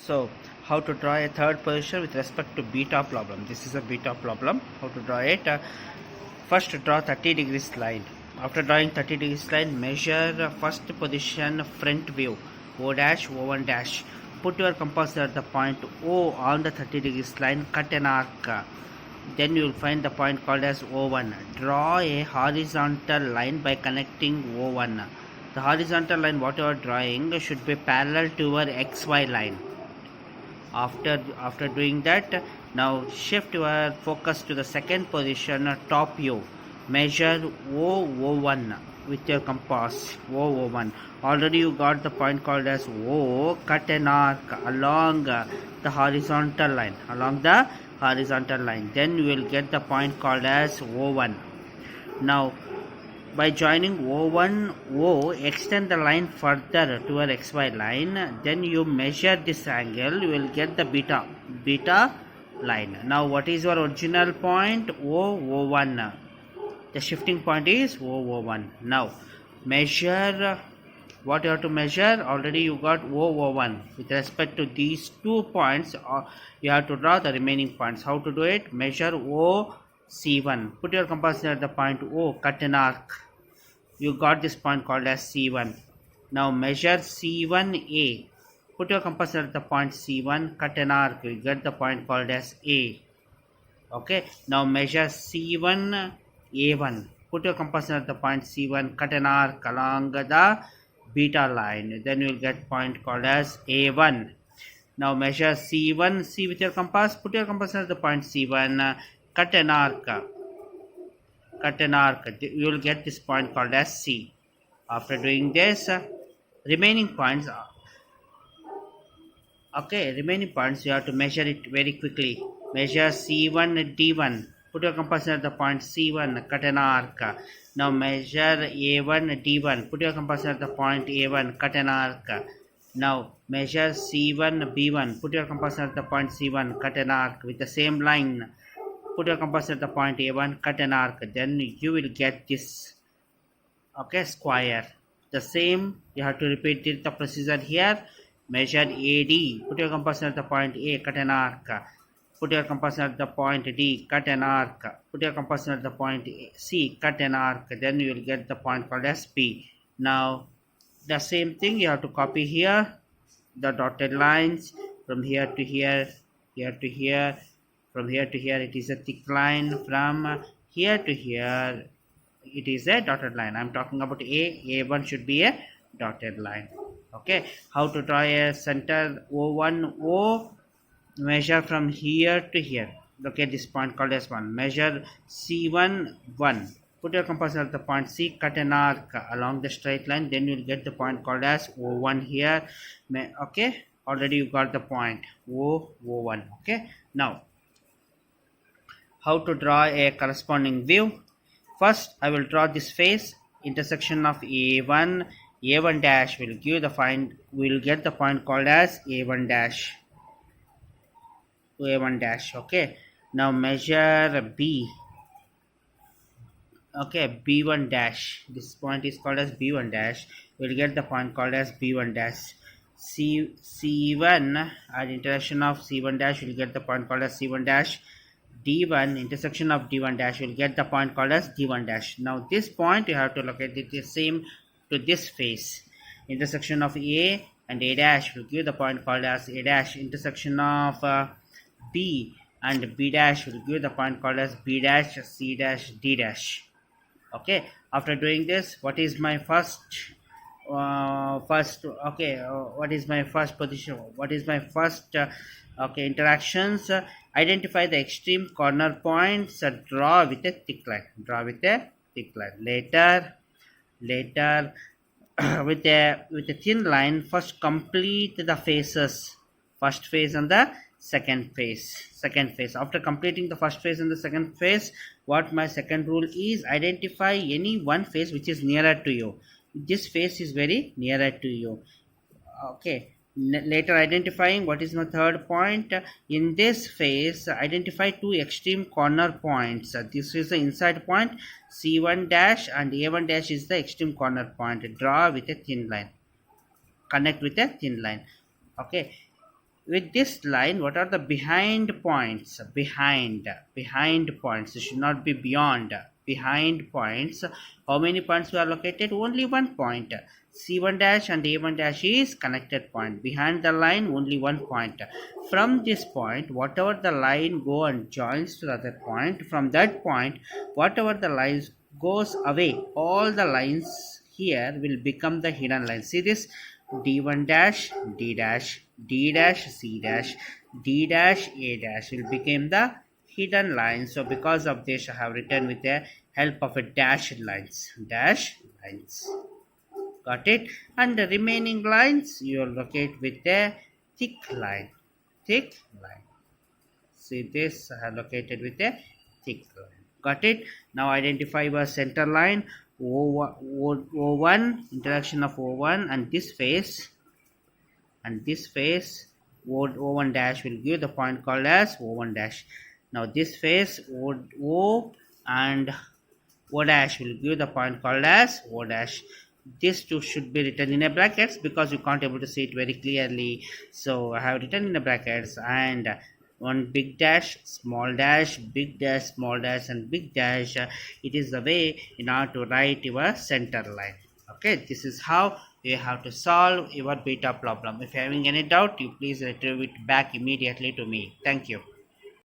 So, how to draw a third position with respect to beta problem. This is a beta problem. How to draw it? First, draw 30 degrees line. After drawing 30 degrees line, measure first position front view O dash O1 dash. Put your compass at the point O on the 30 degrees line. Cut an arc. Then you will find the point called as O1. Draw a horizontal line by connecting O1. The horizontal line what you are drawing should be parallel to your XY line. After doing that, now shift your focus to the second position, top view. Measure O1 with your compass. O1. Already you got the point called as O. Cut an arc along the horizontal line. Then you will get the point called as O1. Now by joining O1, O, extend the line further to your XY line. Then you measure this angle. You will get the beta line. Now what is your original point? O1. The shifting point is O1. Now measure what you have to measure. Already you got O1. With respect to these 2 points, you have to draw the remaining points. How to do it? Measure C1. Put your compass near the point O. Cut an arc. You got this point called as C1. Now measure C1A. Put your compass at the point C1. Cut an arc. You get the point called as A. Okay. Now measure C1A1. Put your compass at the point C1. Cut an arc along the beta line. Then you will get point called as A1. Now measure C1C with your compass. Put your compass at the point C1. Cut an arc. You will get this point called as C. After doing this, remaining points you have to measure it very quickly. Measure C1 D1. Put your compass at the point C1. Cut an arc. Now measure A1 D1. Put your compass at the point A1. Cut an arc. Now measure C1 B1. Put your compass at the point C1. Cut an arc with the same line. Put your compass at the point A1, cut an arc. Then you will get this square. The same you have to repeat the procedure here. Measure AD. Put your compass at the point A, cut an arc. Put your compass at the point D, cut an arc. Put your compass at the point C, cut an arc. Then you will get the point called as P. Now the same thing you have to copy here. The dotted lines from here to here, here to here. From here to here it is a thick line. From here to here it is a dotted line. I am talking about A1 should be a dotted line. Okay. How to draw a center O1 O? Measure from here to here. Look at this point called as 1. Measure C1 1. Put your compass at the point C. Cut an arc along the straight line. Then you will get the point called as O1 here. Okay. Already you got the point O1. Okay. Now how to draw a corresponding view. First, I will draw this face, intersection of A1. A1 dash will get the point called as A1 dash. A1 dash. Okay. Now measure B. Okay, B1 dash. This point is called as B1 dash. We'll get the point called as B1 dash. C1 at intersection of C1 dash will get the point called as C1 dash. D1 intersection of D1 dash will get the point called as D1 dash. Now this point you have to locate it the same to this face. Intersection of A and A dash will give the point called as A dash. Intersection of B and B dash will give the point called as B dash, C dash, D dash. Okay. After doing this, what is my first what is my first position? What is my first interactions? Identify the extreme corner points. Draw with a thick line. Later with a thin line, first complete the faces. First face and the second face. After completing the first face and the second face, what my second rule is, identify any one face which is nearer to you. This face is very nearer to you. Okay. Later identifying what is my third point. In this face, identify 2 extreme corner points. This is the inside point C1 dash and A1 dash is the extreme corner point. Draw with a thin line. Connect with a thin line. Okay. with this line, what are the behind points? Behind points. It should not be beyond. Behind points. How many points were located? Only one point. C1 dash and A1 dash is connected point. Behind the line, only one point. From this point, whatever the line go and joins to the other point, from that point, whatever the lines goes away, all the lines here will become the hidden line. See this? D1 dash, D dash, D dash, C dash, D dash, A dash will become the hidden line. So because of this, I have written with the help of a dashed lines. Dash lines. Got it? And the remaining lines you will locate with a thick line. Thick line. See this? I have located with a thick line. Got it? Now identify your center line. O1, interaction of O1 and this face, O1 dash will give the point called as O1 dash. Now this face O and O dash will give the point called as O dash. This two should be written in a brackets because you can't able to see it very clearly. So I have written in the brackets, and one big dash, small dash, big dash, small dash, and big dash. It is the way in order to write your center line. Okay, this is how you have to solve your beta problem. If you are having any doubt, you please retrieve it back immediately to me. Thank you.